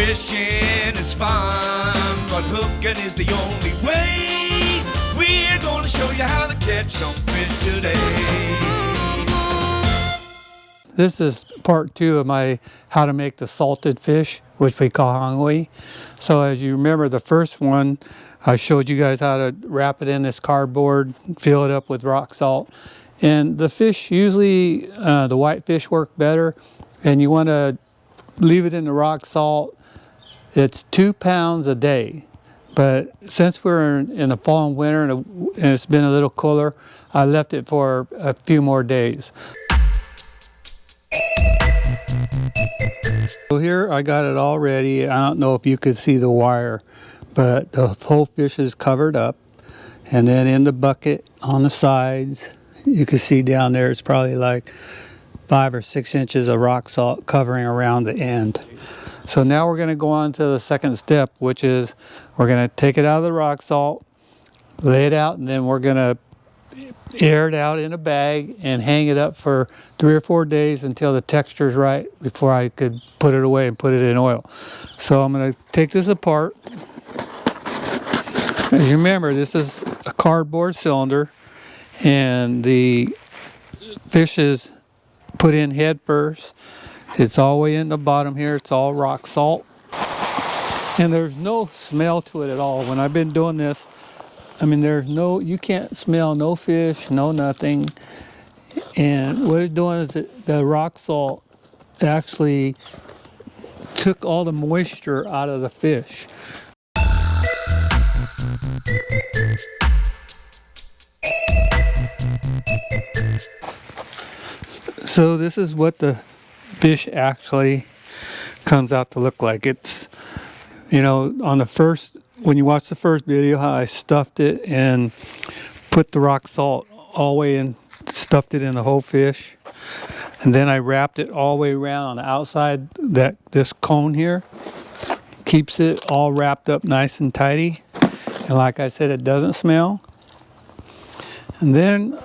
Fishing is fun, but hooking is the only way. We're gonna show you how to catch some fish today. This is part 2 of my how to make the salted fish, which we call hom-yui. So as you remember, the first one, I showed you guys how to wrap it in this cardboard, fill it up with rock salt. And the fish, usually the white fish work better, and you want to leave it in the rock salt. It's 2 pounds a day. But since we're in the fall and winter and it's been a little cooler, I left it for a few more days. So here I got it all ready. I don't know if you could see the wire, but the whole fish is covered up. And then in the bucket on the sides, you can see down there it's probably like 5 or 6 inches of rock salt covering around the end. So now we're going to go on to the second step, which is we're going to take it out of the rock salt, lay it out, and then we're going to air it out in a bag and hang it up for 3 or 4 days until the texture is right before I could put it away and put it in oil. So I'm going to take this apart. As you remember, this is a cardboard cylinder and the fish is put in head first. It's all the way in the bottom here. It's all rock salt. And there's no smell to it at all. When I've been doing this, I mean, you can't smell no fish, no nothing. And what it's doing is that the rock salt actually took all the moisture out of the fish. So this is what the fish actually comes out to look like. It's, you know, when you watch the first video, how I stuffed it and put the rock salt all the way in, stuffed it in the whole fish. And then I wrapped it all the way around on the outside, this cone here. Keeps it all wrapped up nice and tidy. And like I said, it doesn't smell. And then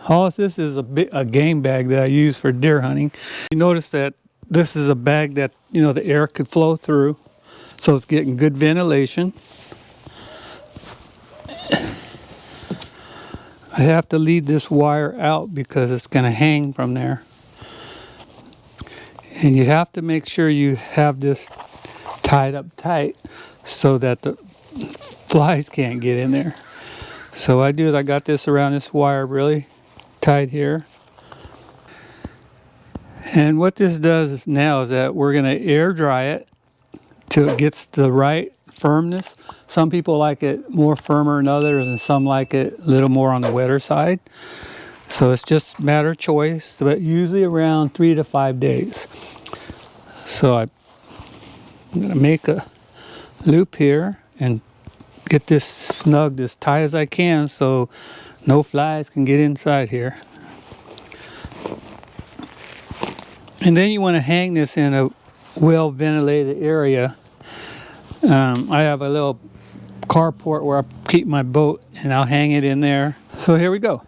all of this is a game bag that I use for deer hunting. You notice that this is a bag that, you know, the air could flow through. So it's getting good ventilation. I have to lead this wire out because it's going to hang from there. And you have to make sure you have this tied up tight so that the flies can't get in there. So what I do is I got this around this wire really tight here. And what this does now is that we're going to air dry it till it gets the right firmness. Some people like it more firmer than others, and some like it a little more on the wetter side. So it's just a matter of choice, but usually around 3 to 5 days. So I'm going to make a loop here and get this snugged as tight as I can so no flies can get inside here. And then you want to hang this in a well ventilated area. I have a little carport where I keep my boat, and I'll hang it in there. So here we go.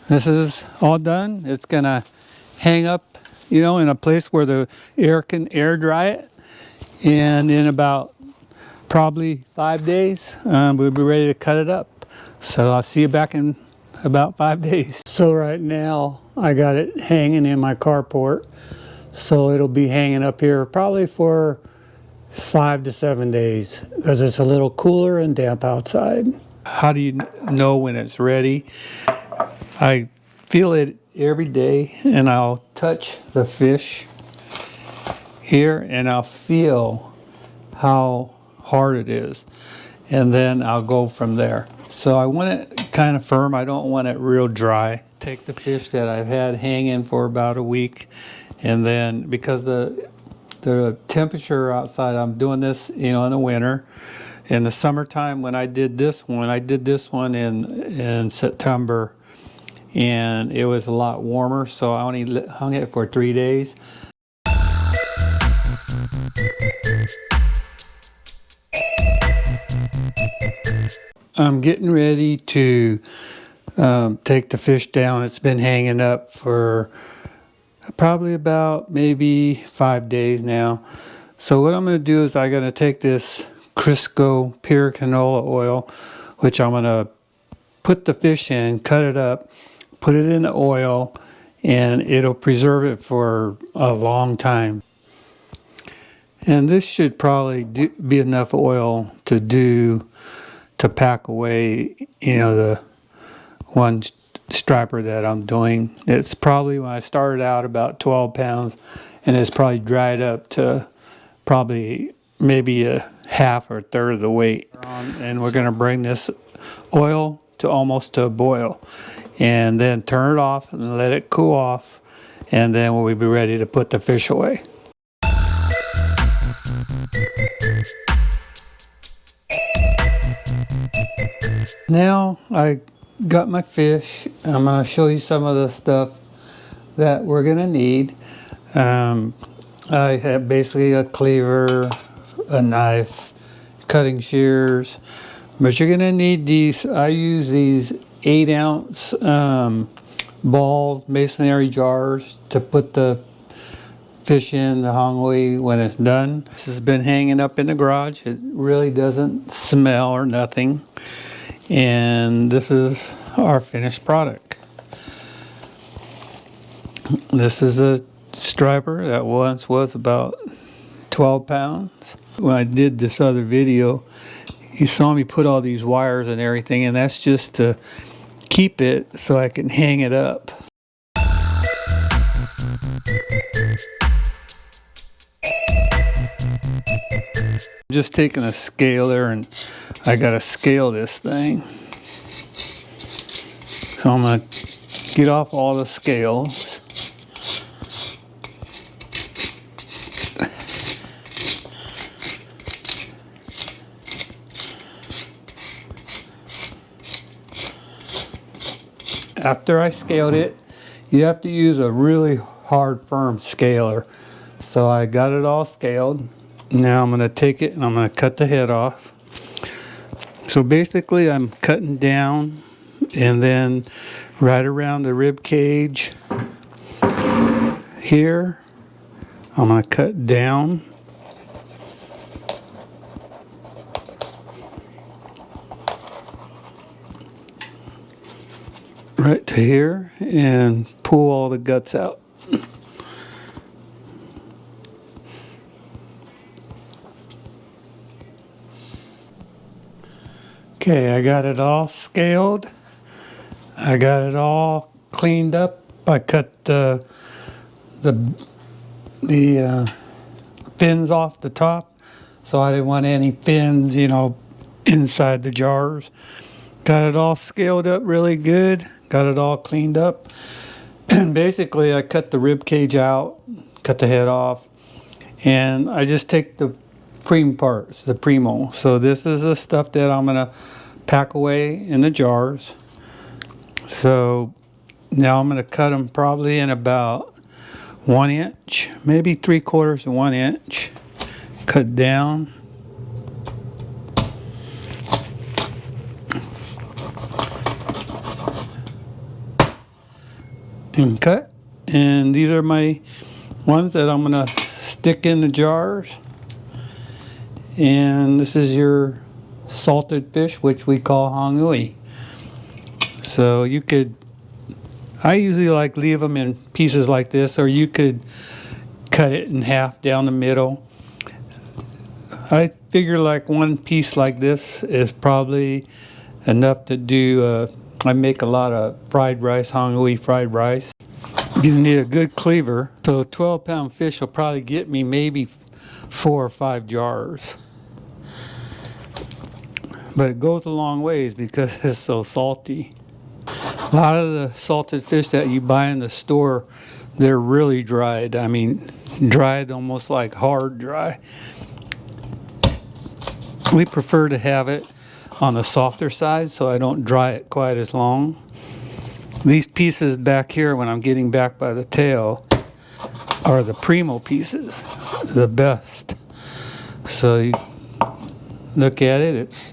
This is all done. It's gonna hang up, you know, in a place where the air can air dry it. And in about probably 5 days, we'll be ready to cut it up. So I'll see you back in about 5 days. So right now I got it hanging in my carport. So it'll be hanging up here probably for 5 to 7 days because it's a little cooler and damp outside. How do you know when it's ready? I feel it every day, and I'll touch the fish here and I'll feel how hard it is, and then I'll go from there. So I want it kind of firm. I don't want it real dry. Take the fish that I've had hanging for about a week, and then because the temperature outside, I'm doing this, you know, in the winter. In the summertime, when I did this one in September, and it was a lot warmer, so I only hung it for 3 days. I'm getting ready to take the fish down. It's been hanging up for probably about maybe 5 days now. So what I'm going to do is I'm going to take this Crisco pure canola oil, which I'm going to put the fish in, cut it up, put it in the oil, and it'll preserve it for a long time. And this should probably be enough oil to pack away, the one striper that I'm doing. It's probably, when I started out, about 12 pounds, and it's probably dried up to probably maybe a half or a third of the weight. And we're going to bring this oil to almost to a boil, and then turn it off and let it cool off, and then we'll be ready to put the fish away. Now I got my fish. I'm going to show you some of the stuff that we're going to need. I have basically a cleaver, a knife, cutting shears, but you're going to need these. I use these 8-ounce ball masonry jars to put the fish in, the hom-yui, when it's done. This has been hanging up in the garage. It really doesn't smell or nothing. And this is our finished product. This is a striper that once was about 12 pounds. When I did this other video, you saw me put all these wires and everything, and that's just to keep it so I can hang it up. I'm just taking a scaler, and I gotta scale this thing. So I'm gonna get off all the scales. After I scaled it, you have to use a really hard, firm scaler. So I got it all scaled. Now I'm going to take it and I'm going to cut the head off. So basically I'm cutting down, and then right around the rib cage here, I'm going to cut down. Right to here, and pull all the guts out. Okay, I got it all scaled. I got it all cleaned up. I cut the fins off the top, so I didn't want any fins, inside the jars. Got it all scaled up really good. Got it all cleaned up. And basically I cut the rib cage out, cut the head off, and I just take the preem parts, the primo. So this is the stuff that I'm gonna pack away in the jars. So now I'm gonna cut them probably in about 1 inch, maybe 3/4 of 1 inch. Cut down. And cut. And these are my ones that I'm gonna stick in the jars. And this is your salted fish, which we call hom-yui. So you could, I usually leave them in pieces like this, or you could cut it in half down the middle. I figure like one piece like this is probably enough to do, I make a lot of fried rice, hom-yui fried rice. You need a good cleaver. So a 12-pound fish will probably get me maybe 4 or 5 jars. But it goes a long ways because it's so salty. A lot of the salted fish that you buy in the store, they're really dried. I mean, dried almost like hard dry. We prefer to have it on the softer side so I don't dry it quite as long. These pieces back here, when I'm getting back by the tail, are the primo pieces, the best. So you look at it, it's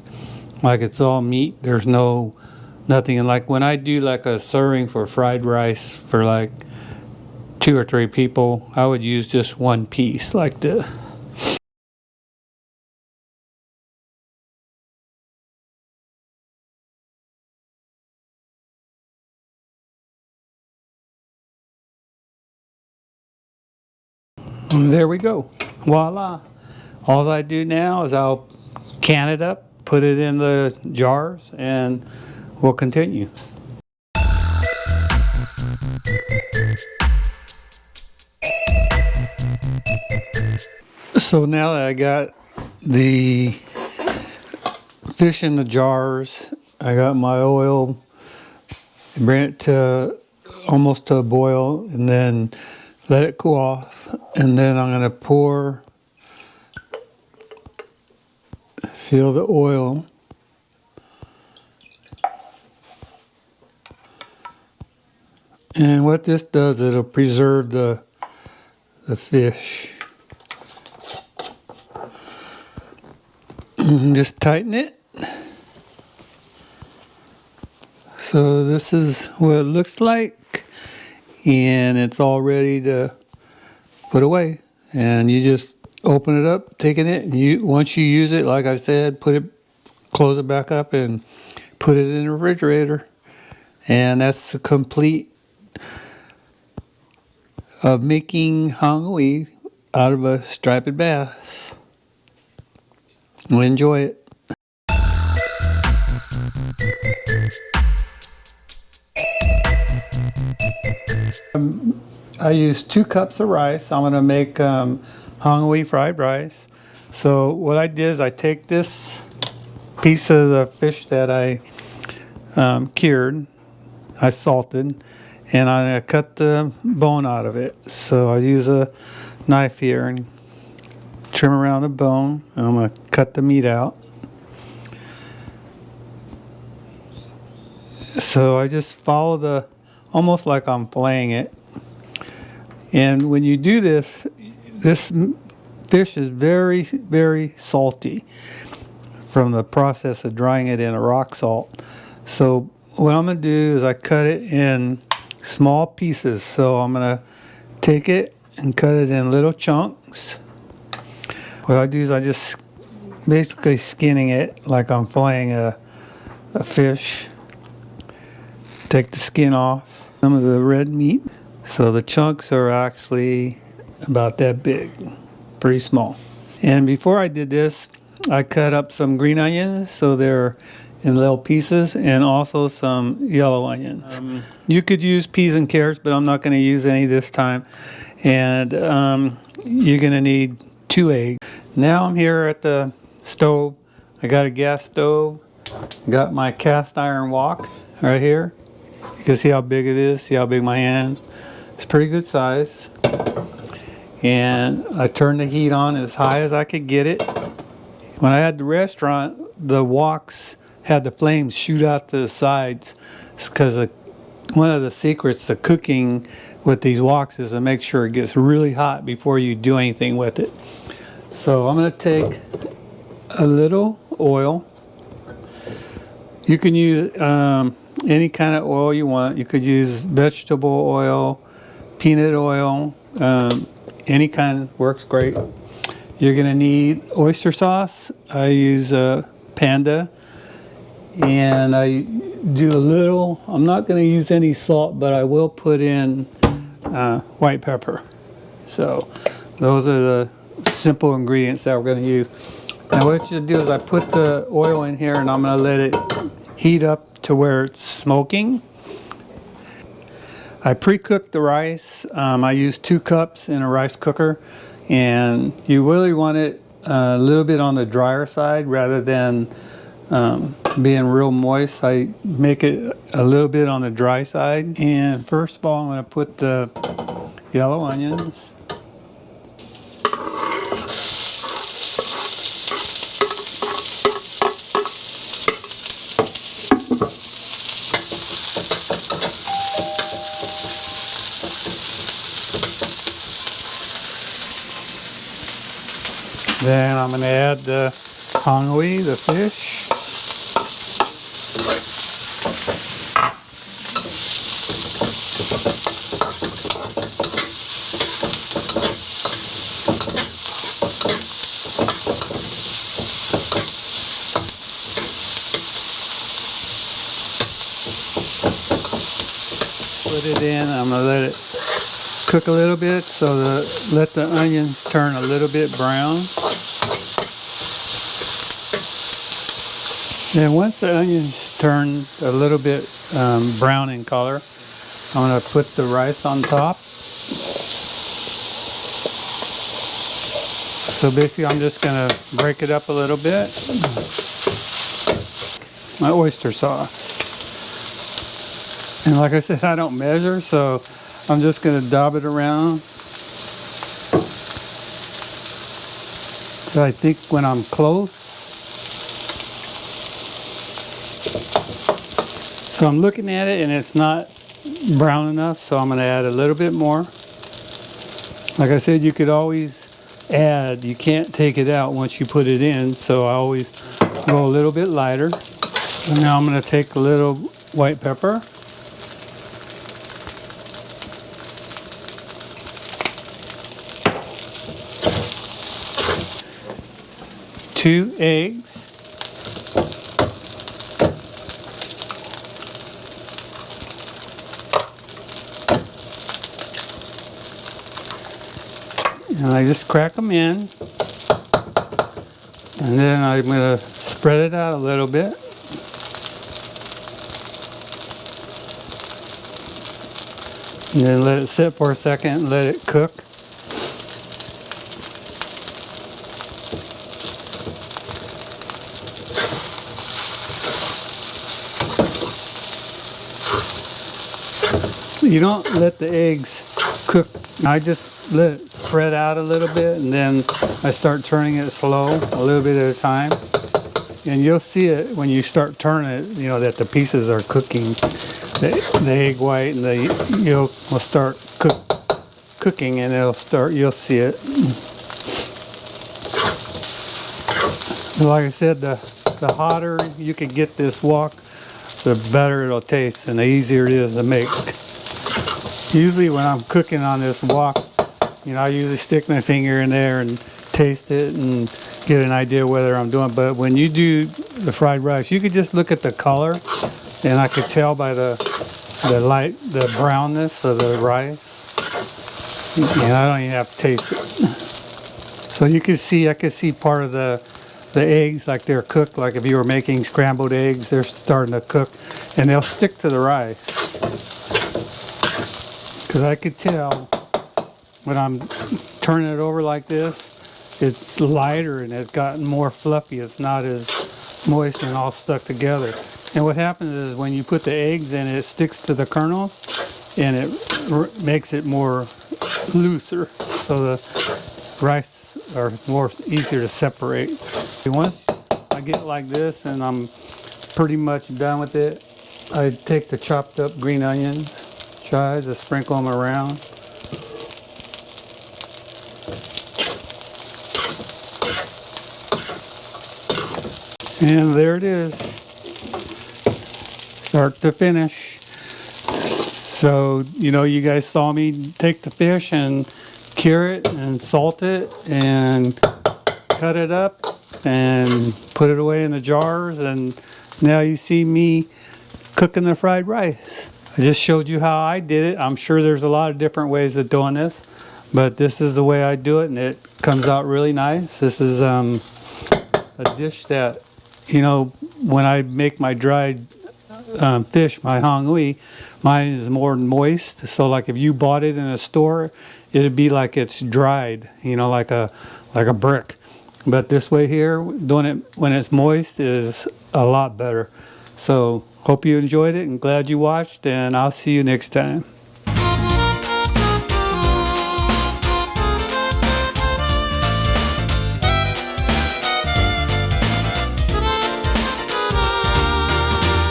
like it's all meat. There's nothing. And like when I do like a serving for fried rice for like 2 or 3 people, I would use just one piece like this. And there we go. Voila. All I do now is I'll can it up, put it in the jars, and we'll continue. So now that I got the fish in the jars, I got my oil, bring it to almost to a boil, and then let it cool off, and then I'm going to fill the oil. And what this does, it'll preserve the fish. Just tighten it. So this is what it looks like, and it's all ready to put away. And you just open it up, taking it, and once you use it, like I said, close it back up and put it in the refrigerator. And that's the complete of making hom-yui out of a striped bass. We'll enjoy it. I use 2 cups of rice. I'm going to make hom-yui fried rice. So what I did is I take this piece of the fish that I cured, I salted, and I cut the bone out of it. So I use a knife here and trim around the bone, and I'm going to cut the meat out. So I just follow almost like I'm filleting it. And when you do this, this fish is very, very salty from the process of drying it in a rock salt. So what I'm going to do is I cut it in small pieces. So I'm going to take it and cut it in little chunks. What I do is I just basically skinning it like I'm filleting a fish. Take the skin off, some of the red meat. So the chunks are actually about that big, pretty small. And before I did this, I cut up some green onions so they're in little pieces, and also some yellow onions. You could use peas and carrots, but I'm not going to use any this time. And you're going to need 2 eggs. Now I'm here at the stove. I got a gas stove. Got my cast iron wok right here. You can see how big it is. See how big my hand. It's pretty good size. And I turned the heat on as high as I could get it. When I had the restaurant, the woks had the flames shoot out to the sides. It's because one of the secrets to cooking with these woks is to make sure it gets really hot before you do anything with it. So I'm going to take a little oil. You can use any kind of oil you want. You could use vegetable oil, peanut oil, any kind works great. You're going to need oyster sauce. I use Panda, and I do a little, I'm not going to use any salt, but I will put in white pepper. So those are the simple ingredients that we're going to use. Now what you do is I put the oil in here, and I'm going to let it heat up to where it's smoking. I pre-cooked the rice. I used 2 cups in a rice cooker, and you really want it a little bit on the drier side rather than being real moist. I make it a little bit on the dry side. And first of all, I'm going to put the yellow onions. Then I'm going to add the hom-yui, the fish. Put it in. I'm going to let it cook a little bit, so let the onions turn a little bit brown. And once the onions turn a little bit brown in color, I'm going to put the rice on top. So basically I'm just going to break it up a little bit. My oyster sauce. And like I said, I don't measure, so I'm just going to dab it around. So I think when I'm close. So I'm looking at it and it's not brown enough, so I'm going to add a little bit more. Like I said, you could always add, you can't take it out once you put it in, so I always go a little bit lighter. And now I'm going to take a little white pepper. Two eggs. And I just crack them in, and then I'm going to spread it out a little bit. And then let it sit for a second and let it cook. You don't let the eggs cook. I just let it spread out a little bit, and then I start turning it slow, a little bit at a time. And you'll see it when you start turning it, you know, that the pieces are cooking. The egg white and the yolk will start cooking, and you'll see it. Like I said, the hotter you can get this wok, the better it'll taste and the easier it is to make. Usually when I'm cooking on this wok, you know, I usually stick my finger in there and taste it and get an idea whether I'm doing. But when you do the fried rice, you could just look at the color, and I could tell by the brownness of the rice. And I don't even have to taste it. So you can see, I can see part of the eggs, like they're cooked. Like if you were making scrambled eggs, they're starting to cook, and they'll stick to the rice. Because I could tell when I'm turning it over like this, it's lighter and it's gotten more fluffy. It's not as moist and all stuck together. And what happens is when you put the eggs in, it sticks to the kernels and it makes it more looser. So the rice are more easier to separate. Once I get like this and I'm pretty much done with it, I take the chopped up green onions, try to sprinkle them around. And there it is, start to finish. So, you know, you guys saw me take the fish and cure it and salt it and cut it up and put it away in the jars, and now you see me cooking the fried rice. I just showed you how I did it. I'm sure there's a lot of different ways of doing this, but this is the way I do it, and it comes out really nice. This is a dish that, you know, when I make my dried fish, my hom-yui, mine is more moist. So like if you bought it in a store, it'd be like it's dried, you know, like a brick. But this way here, doing it when it's moist is a lot better. So hope you enjoyed it and glad you watched, and I'll see you next time.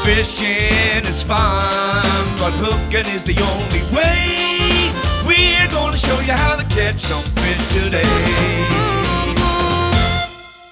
Fishing is fun, but hooking is the only way. We're gonna show you how to catch some fish today.